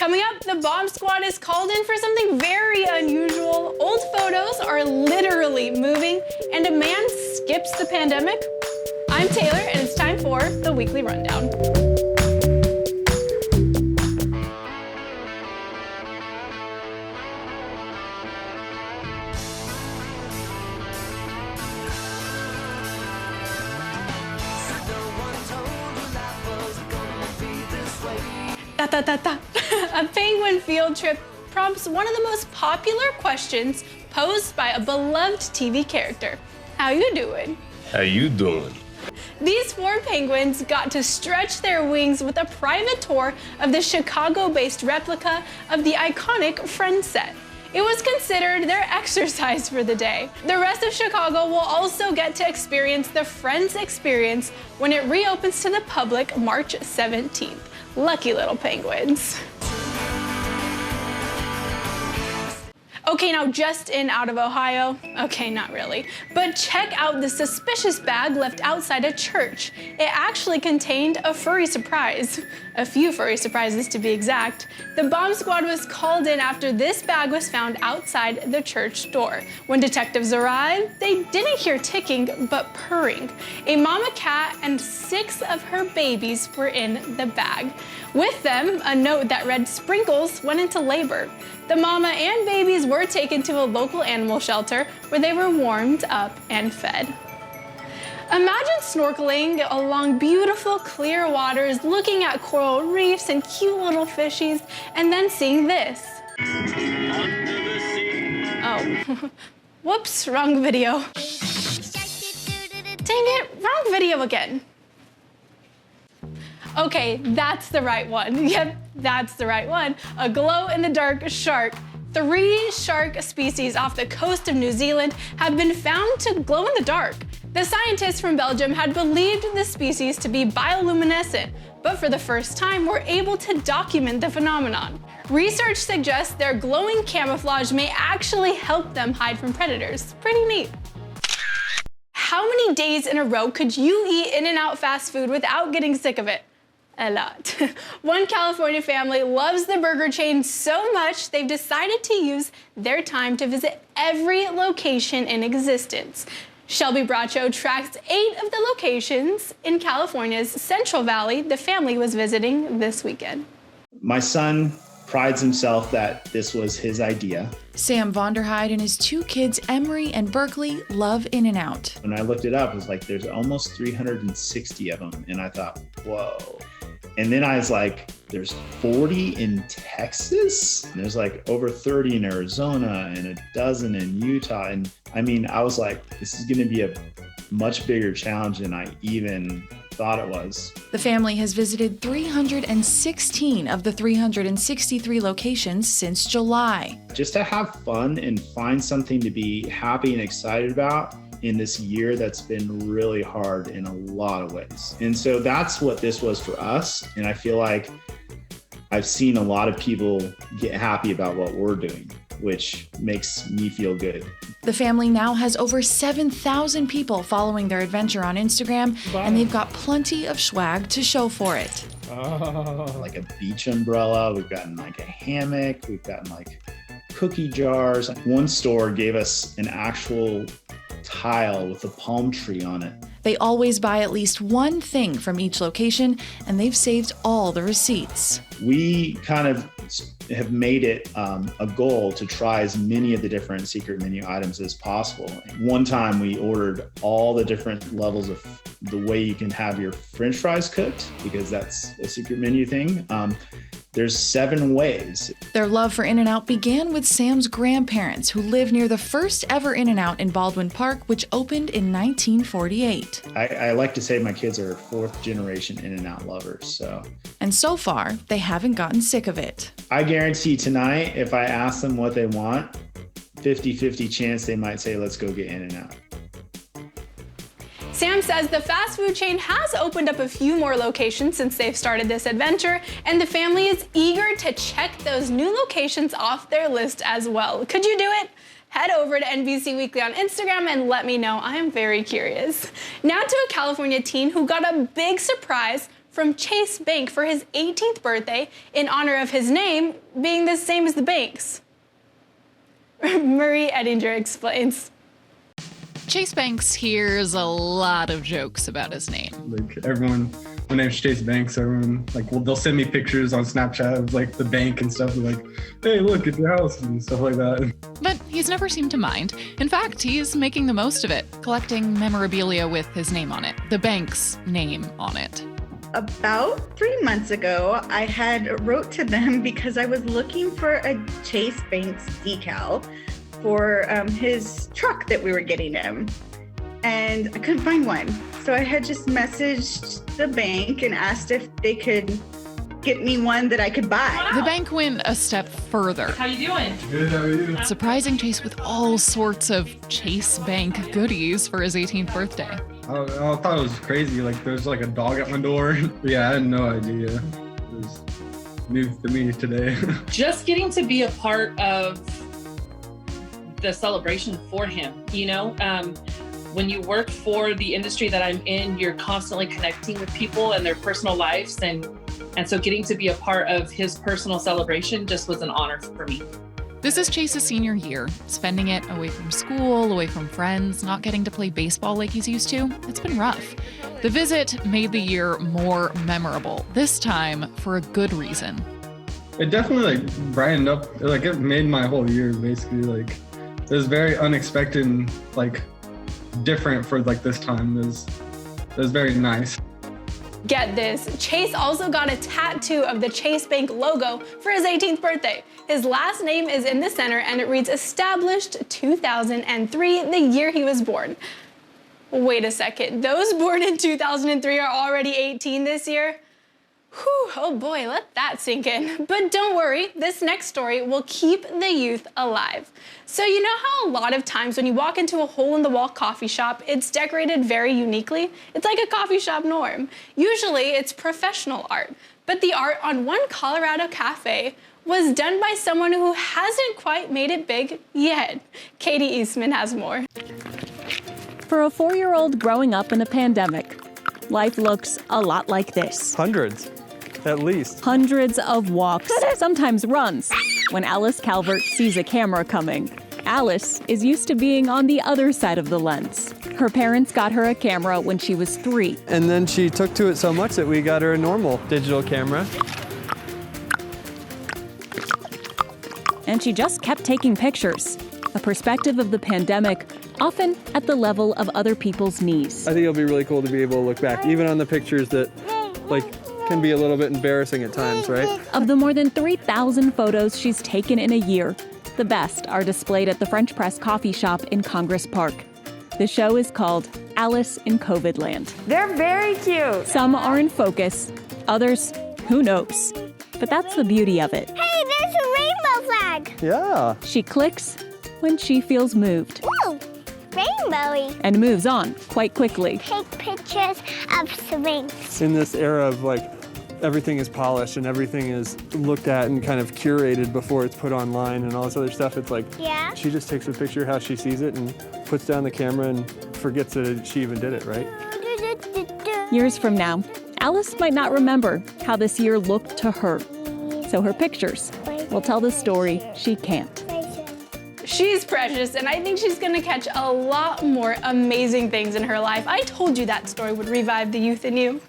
Coming up, the bomb squad is called in for something very unusual. Old photos are literally moving, and a man skips the pandemic. I'm Taylor, and it's time for the Weekly Rundown. A penguin field trip prompts one of the most popular questions posed by a beloved TV character. How you doing? How you doing? These 4 penguins got to stretch their wings with a private tour of the Chicago-based replica of the iconic Friends set. It was considered their exercise for the day. The rest of Chicago will also get to experience the Friends experience when it reopens to the public March 17th. Lucky little penguins. Okay, now just in out of Ohio. Okay, not really. But check out the suspicious bag left outside a church. It actually contained a furry surprise. A few furry surprises to be exact. The bomb squad was called in after this bag was found outside the church door. When detectives arrived, they didn't hear ticking, but purring. A mama cat and 6 of her babies were in the bag. With them, a note that read, "Sprinkles went into labor." The mama and babies were taken to a local animal shelter where they were warmed up and fed. Imagine snorkeling along beautiful clear waters, looking at coral reefs and cute little fishies, and then seeing this. Oh, whoops, wrong video. Dang it, wrong video again. Okay, that's the right one. Yep, that's the right one. A glow-in-the-dark shark. 3 shark species off the coast of New Zealand have been found to glow in the dark. The scientists from Belgium had believed the species to be bioluminescent, but for the first time were able to document the phenomenon. Research suggests their glowing camouflage may actually help them hide from predators. Pretty neat. How many days in a row could you eat In-N-Out fast food without getting sick of it? A lot. One California family loves the burger chain so much they've decided to use their time to visit every location in existence. Shelby Bracho tracks 8 of the locations in California's Central Valley the family was visiting this weekend. My son prides himself that this was his idea. Sam Vonderheide and his 2 kids, Emery and Berkeley, love In-N-Out. When I looked it up, it was like there's almost 360 of them. And I thought, whoa. And then I was like, there's 40 in Texas? And there's like over 30 in Arizona and a dozen in Utah. And I mean, I was like, this is gonna be a much bigger challenge than I even thought it was. The family has visited 316 of the 363 locations since July. Just to have fun and find something to be happy and excited about in this year that's been really hard in a lot of ways. And so that's what this was for us. And I feel like I've seen a lot of people get happy about what we're doing, which makes me feel good. The family now has over 7,000 people following their adventure on Instagram, and they've got plenty of swag to show for it. Like a beach umbrella, we've gotten like a hammock, we've gotten like cookie jars. One store gave us an actual tile with a palm tree on it. They always buy at least one thing from each location, and they've saved all the receipts. We kind of have made it a goal to try as many of the different secret menu items as possible. One time we ordered all the different levels of the way you can have your French fries cooked, because that's a secret menu thing. There's 7 ways. Their love for In-N-Out began with Sam's grandparents, who lived near the first ever In-N-Out in Baldwin Park, which opened in 1948. I like to say my kids are 4th generation In-N-Out lovers, so. And so far, they haven't gotten sick of it. I guarantee tonight, if I ask them what they want, 50-50 chance they might say, let's go get In-N-Out. Sam says the fast food chain has opened up a few more locations since they've started this adventure, and the family is eager to check those new locations off their list as well. Could you do it? Head over to NBC Weekly on Instagram and let me know. I am very curious. Now to a California teen who got a big surprise from Chase Bank for his 18th birthday in honor of his name being the same as the bank's. Marie Ettinger explains. Chase Banks hears a lot of jokes about his name. Like everyone, my name's Chase Banks. Everyone they'll send me pictures on Snapchat of like the bank and stuff. They're like, hey, look at your house and stuff like that. But he's never seemed to mind. In fact, he's making the most of it, collecting memorabilia with his name on it, the bank's name on it. About 3 months ago, I had wrote to them because I was looking for a Chase Banks decal for his truck that we were getting him, and I couldn't find one. So I had just messaged the bank and asked if they could get me one that I could buy. Wow. The bank went a step further. How you doing? Good, how are you? Surprising Chase with all sorts of Chase Bank goodies for his 18th birthday. I thought it was crazy. Like there's like a dog at my door. Yeah, I had no idea. It was news to me today. Just getting to be a part of the celebration for him, you know? When you work for the industry that I'm in, you're constantly connecting with people and their personal lives. And so getting to be a part of his personal celebration just was an honor for me. This is Chase's senior year, spending it away from school, away from friends, not getting to play baseball like he's used to. It's been rough. The visit made the year more memorable, this time for a good reason. It definitely brightened up. It made my whole year basically. It was very unexpected and different for this time. It was very nice. Get this, Chase also got a tattoo of the Chase Bank logo for his 18th birthday. His last name is in the center and it reads established 2003, the year he was born. Wait a second, those born in 2003 are already 18 this year? Whew, oh boy, let that sink in. But don't worry, this next story will keep the youth alive. So you know how a lot of times when you walk into a hole-in-the-wall coffee shop, it's decorated very uniquely? It's like a coffee shop norm. Usually it's professional art, but the art on one Colorado cafe was done by someone who hasn't quite made it big yet. Katie Eastman has more. For a 4-year-old growing up in a pandemic, life looks a lot like this. Hundreds, at least. Hundreds of walks, sometimes runs, when Alice Calvert sees a camera coming. Alice is used to being on the other side of the lens. Her parents got her a camera when she was 3. And then she took to it so much that we got her a normal digital camera. And she just kept taking pictures. A perspective of the pandemic, often at the level of other people's knees. I think it'll be really cool to be able to look back, even on the pictures that, can be a little bit embarrassing at times, right? Of the more than 3,000 photos she's taken in a year, the best are displayed at the French Press coffee shop in Congress Park. The show is called Alice in COVID Land. They're very cute. Some are in focus, others, who knows? But that's the beauty of it. Hey, there's a rainbow flag. Yeah. She clicks when she feels moved. Ooh, rainbowy. And moves on quite quickly. Take pictures of swings. In this era of everything is polished and everything is looked at and kind of curated before it's put online and all this other stuff, it's Yeah? she just takes a picture how she sees it and puts down the camera and forgets that she even did it, right? Years from now, Alice might not remember how this year looked to her. So her pictures will tell the story she can't. She's precious, and I think she's gonna catch a lot more amazing things in her life. I told you that story would revive the youth in you.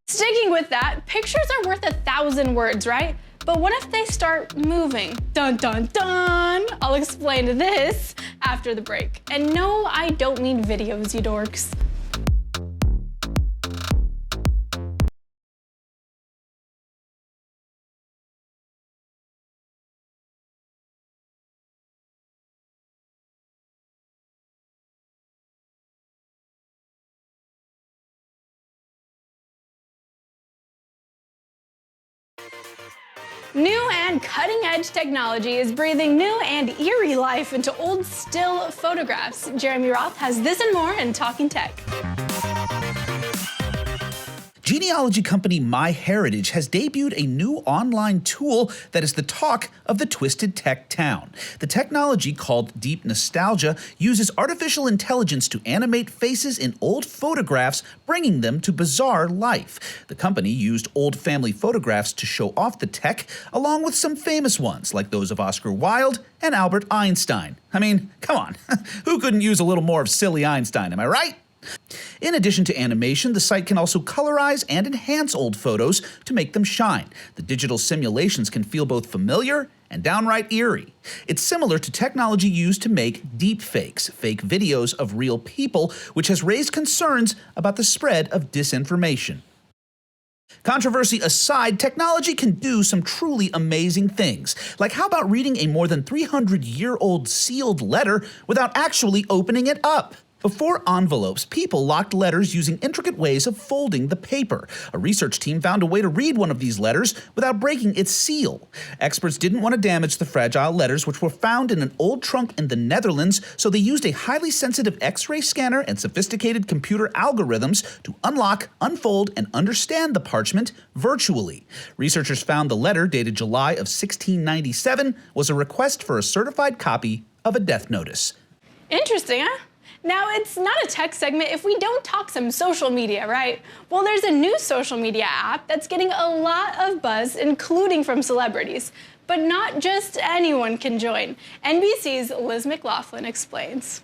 Sticking with that, pictures are worth 1,000 words, right? But what if they start moving? Dun, dun, dun! I'll explain this after the break. And no, I don't mean videos, you dorks. New and cutting-edge technology is breathing new and eerie life into old still photographs. Jeremy Roth has this and more in Talking Tech. Genealogy company MyHeritage has debuted a new online tool that is the talk of the Twisted Tech town. The technology, called Deep Nostalgia, uses artificial intelligence to animate faces in old photographs, bringing them to bizarre life. The company used old family photographs to show off the tech, along with some famous ones like those of Oscar Wilde and Albert Einstein. I mean, come on, who couldn't use a little more of silly Einstein, am I right? In addition to animation, the site can also colorize and enhance old photos to make them shine. The digital simulations can feel both familiar and downright eerie. It's similar to technology used to make deepfakes, fake videos of real people, which has raised concerns about the spread of disinformation. Controversy aside, technology can do some truly amazing things. Like, how about reading a more than 300-year-old sealed letter without actually opening it up? Before envelopes, people locked letters using intricate ways of folding the paper. A research team found a way to read one of these letters without breaking its seal. Experts didn't want to damage the fragile letters, which were found in an old trunk in the Netherlands, so they used a highly sensitive X-ray scanner and sophisticated computer algorithms to unlock, unfold, and understand the parchment virtually. Researchers found the letter, dated July of 1697, was a request for a certified copy of a death notice. Interesting, huh? Now, it's not a tech segment if we don't talk some social media, right? Well, there's a new social media app that's getting a lot of buzz, including from celebrities. But not just anyone can join. NBC's Liz McLaughlin explains.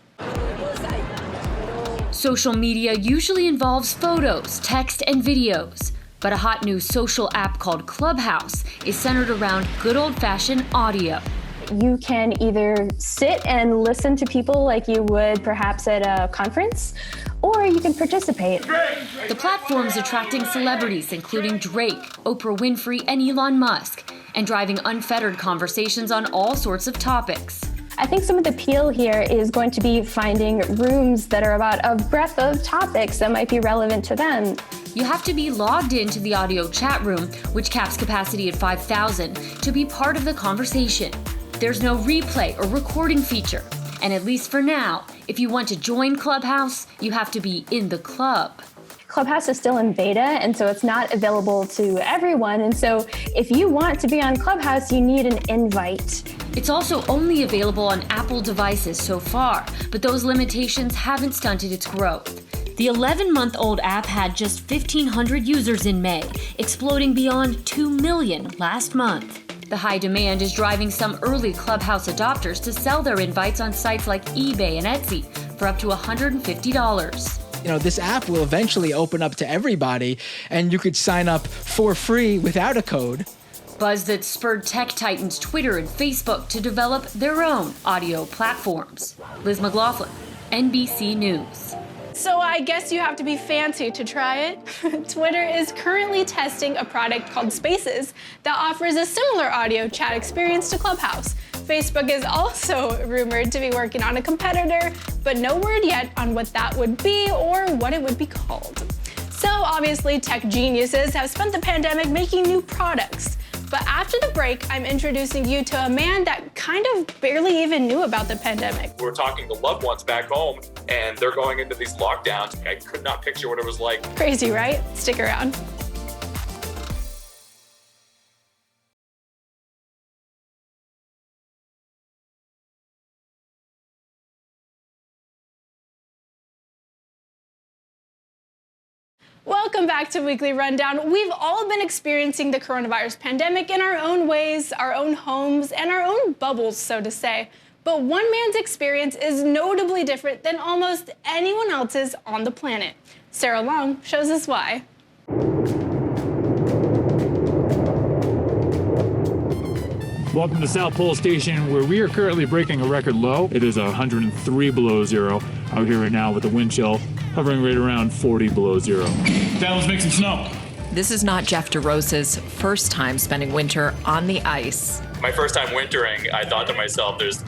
Social media usually involves photos, text, and videos. But a hot new social app called Clubhouse is centered around good old-fashioned audio. You can either sit and listen to people like you would perhaps at a conference, or you can participate. The platform's attracting celebrities, including Drake, Oprah Winfrey, and Elon Musk, and driving unfettered conversations on all sorts of topics. I think some of the appeal here is going to be finding rooms that are about a breadth of topics that might be relevant to them. You have to be logged into the audio chat room, which caps capacity at 5,000, to be part of the conversation. There's no replay or recording feature. And at least for now, if you want to join Clubhouse, you have to be in the club. Clubhouse is still in beta, and so it's not available to everyone. And so if you want to be on Clubhouse, you need an invite. It's also only available on Apple devices so far, but those limitations haven't stunted its growth. The 11-month-old app had just 1,500 users in May, exploding beyond 2 million last month. The high demand is driving some early Clubhouse adopters to sell their invites on sites like eBay and Etsy for up to $150. You know, this app will eventually open up to everybody, and you could sign up for free without a code. Buzz that spurred tech titans Twitter and Facebook to develop their own audio platforms. Liz McLaughlin, NBC News. So I guess you have to be fancy to try it. Twitter is currently testing a product called Spaces that offers a similar audio chat experience to Clubhouse. Facebook is also rumored to be working on a competitor, but no word yet on what that would be or what it would be called. So obviously tech geniuses have spent the pandemic making new products. But after the break, I'm introducing you to a man that kind of barely even knew about the pandemic. We're talking to loved ones back home, and they're going into these lockdowns. I could not picture what it was like. Crazy, right? Stick around. Welcome back to Weekly Rundown. We've all been experiencing the coronavirus pandemic in our own ways, our own homes, and our own bubbles, so to say. But one man's experience is notably different than almost anyone else's on the planet. Sarah Long shows us why. Welcome to South Pole Station, where we are currently breaking a record low. It is 103 below zero out here right now with the wind chill hovering right around 40 below zero. Now let's make some snow. This is not Jeff DeRosa's first time spending winter on the ice. My first time wintering, I thought to myself, there's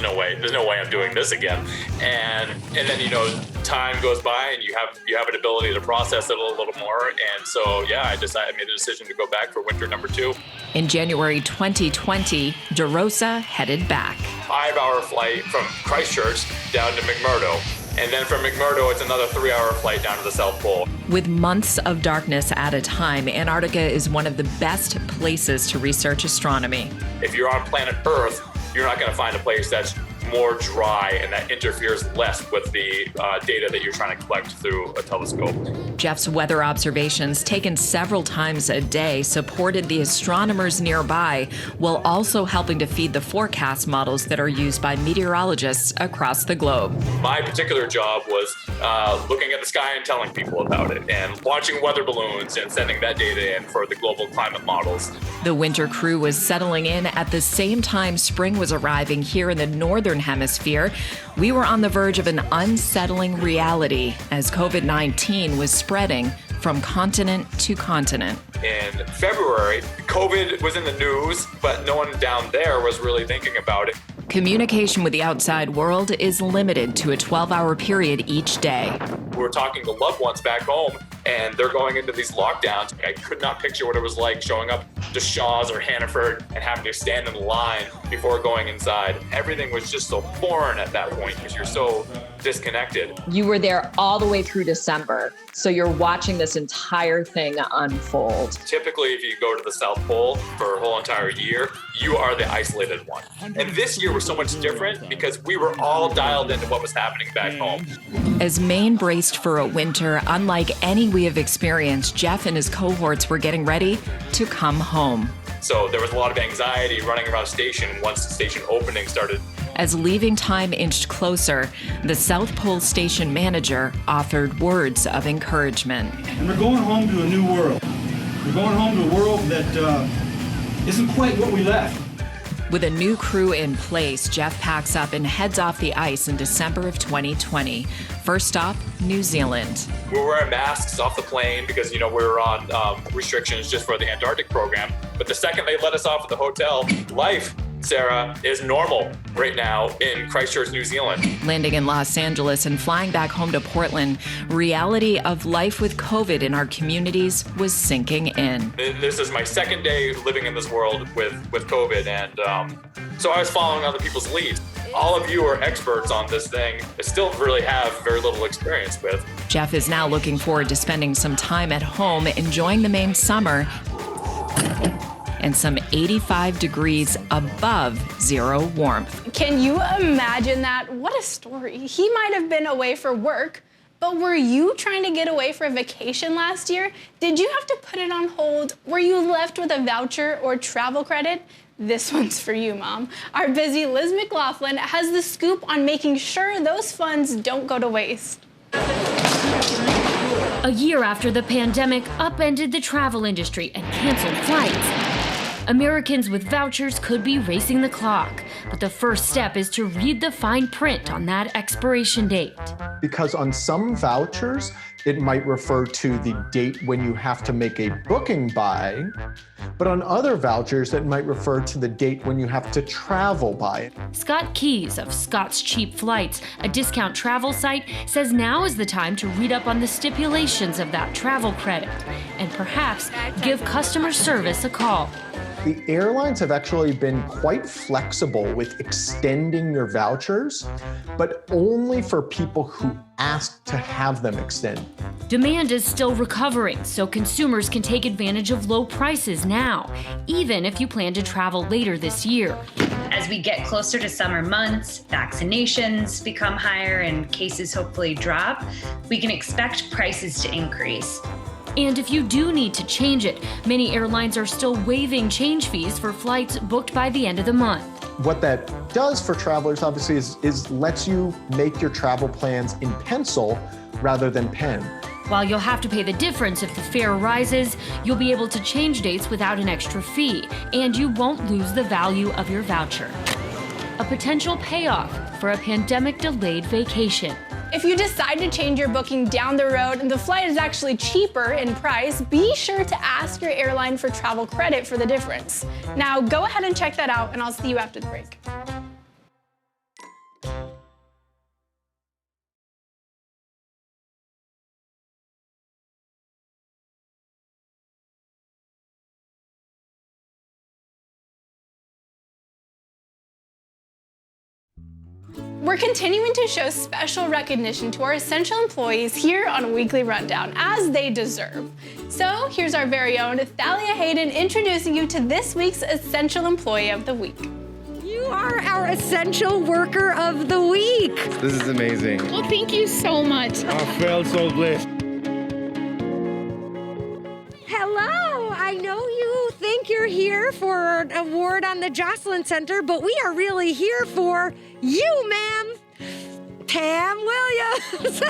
no way I'm doing this again. And then, you know, time goes by and you have an ability to process it a little more. And so, yeah, I made the decision to go back for winter number 2. In January 2020, DeRosa headed back. 5-hour flight from Christchurch down to McMurdo. And then from McMurdo, it's another 3-hour flight down to the South Pole. With months of darkness at a time, Antarctica is one of the best places to research astronomy. If you're on planet Earth, you're not going to find a place that's more dry and that interferes less with the data that you're trying to collect through a telescope. Jeff's weather observations, taken several times a day, supported the astronomers nearby while also helping to feed the forecast models that are used by meteorologists across the globe. My particular job was looking at the sky and telling people about it, and launching weather balloons and sending that data in for the global climate models. The winter crew was settling in at the same time spring was arriving here in the northern hemisphere. We were on the verge of an unsettling reality as COVID-19 was spreading from continent to continent. In February, COVID was in the news, but no one down there was really thinking about it. Communication with the outside world is limited to a 12-hour period each day. We're talking to loved ones back home, and they're going into these lockdowns. I could not picture what it was like showing up to Shaw's or Hannaford and having to stand in the line before going inside. Everything was just so foreign at that point because you're so disconnected. You were there all the way through December, so you're watching this entire thing unfold. Typically, if you go to the South Pole for a whole entire year, you are the isolated one. And this year was so much different because we were all dialed into what was happening back home. As Maine braced for a winter unlike any we have experienced, Jeff and his cohorts were getting ready to come home. So there was a lot of anxiety running around the station once the station opening started. As leaving time inched closer, the South Pole station manager offered words of encouragement. And we're going home to a new world. We're going home to a world that isn't quite what we left. With a new crew in place, Jeff packs up and heads off the ice in December of 2020. First stop, New Zealand. We were wearing masks off the plane because, we were on restrictions just for the Antarctic program. But the second they let us off at the hotel, life, Sarah, is normal right now in Christchurch, New Zealand. Landing in Los Angeles and flying back home to Portland, reality of life with COVID in our communities was sinking in. This is my second day living in this world with COVID, and so I was following other people's leads. All of you are experts on this thing. I still really have very little experience with. Jeff is now looking forward to spending some time at home, enjoying the Maine summer and some 85 degrees above zero warmth. Can you imagine that? What a story. He might have been away for work, but were you trying to get away for a vacation last year? Did you have to put it on hold? Were you left with a voucher or travel credit? This one's for you, Mom. Our busy Liz McLaughlin has the scoop on making sure those funds don't go to waste. A year after the pandemic upended the travel industry and canceled flights, Americans with vouchers could be racing the clock, but the first step is to read the fine print on that expiration date. Because on some vouchers, it might refer to the date when you have to make a booking by, but on other vouchers, it might refer to the date when you have to travel by. Scott Keys of Scott's Cheap Flights, a discount travel site, says now is the time to read up on the stipulations of that travel credit and perhaps give customer service a call. The airlines have actually been quite flexible with extending your vouchers, but only for people who ask to have them extended. Demand is still recovering, so consumers can take advantage of low prices now, even if you plan to travel later this year. As we get closer to summer months, vaccinations become higher and cases hopefully drop, we can expect prices to increase. And if you do need to change it, many airlines are still waiving change fees for flights booked by the end of the month. What that does for travelers, obviously, is lets you make your travel plans in pencil rather than pen. While you'll have to pay the difference if the fare rises, you'll be able to change dates without an extra fee, and you won't lose the value of your voucher. A potential payoff for a pandemic-delayed vacation. If you decide to change your booking down the road and the flight is actually cheaper in price, be sure to ask your airline for travel credit for the difference. Now go ahead and check that out, and I'll see you after the break. We're continuing to show special recognition to our essential employees here on Weekly Rundown, as they deserve. So here's our very own Thalia Hayden introducing you to this week's Essential Employee of the Week. You are our Essential Worker of the Week. This is amazing. Well, thank you so much. I felt so blessed. Hello, I know you think you're here for an award on the Jocelyn Center, but we are really here for you, ma'am. Pam Williams.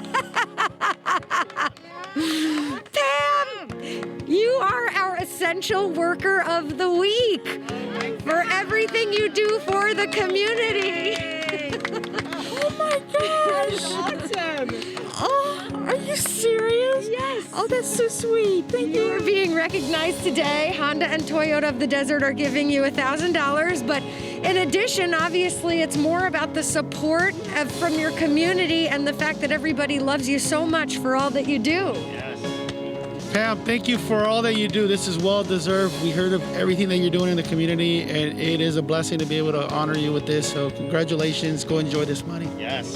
Pam, you are our Essential Worker of the Week for everything you do for the community. Oh my gosh. That's awesome. Oh, are you serious? Yes. Oh, that's so sweet. Thank you. You're being recognized today. Honda and Toyota of the Desert are giving you $1,000. But in addition, obviously, it's more about the support from your community and the fact that everybody loves you so much for all that you do. Pam, thank you for all that you do. This is well deserved. We heard of everything that you're doing in the community, and it is a blessing to be able to honor you with this. So congratulations. Go enjoy this money. Yes.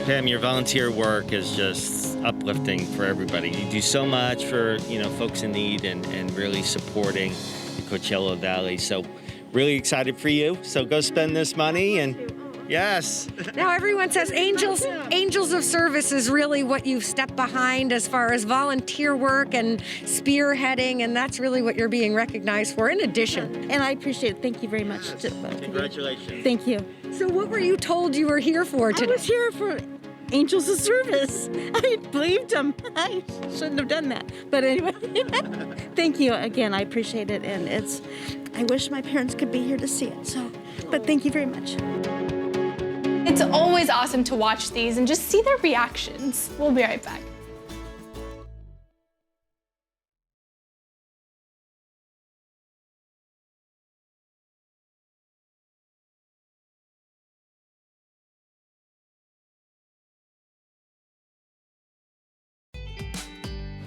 Pam, your volunteer work is just uplifting for everybody. You do so much for, folks in need and really supporting the Coachella Valley. So really excited for you. So go spend this money and yes. Now everyone says Angels of Service is really what you've stepped behind as far as volunteer work and spearheading, and that's really what you're being recognized for in addition. And I appreciate it. Thank you very much. Congratulations. Thank you. So what were you told you were here for today? I was here for Angels of Service. I believed them. I shouldn't have done that. But anyway, thank you again. I appreciate it. And I wish my parents could be here to see it. But thank you very much. It's always awesome to watch these and just see their reactions. We'll be right back.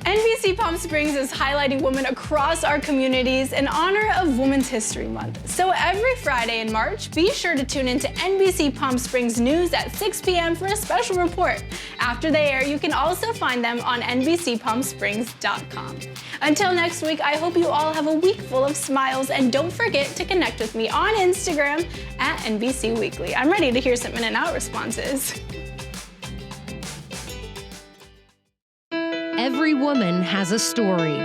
NBC Palm Springs is highlighting women across our communities in honor of Women's History Month. So every Friday in March, be sure to tune into NBC Palm Springs News at 6 p.m. for a special report. After they air, you can also find them on NBCPalmSprings.com. Until next week, I hope you all have a week full of smiles, and don't forget to connect with me on Instagram at NBC Weekly. I'm ready to hear some in and out responses. Every woman has a story.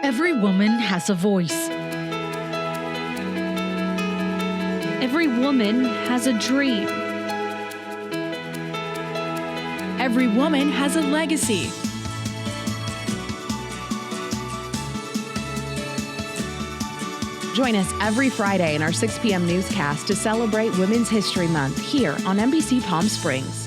Every woman has a voice. Every woman has a dream. Every woman has a legacy. Join us every Friday in our 6 p.m. newscast to celebrate Women's History Month here on NBC Palm Springs.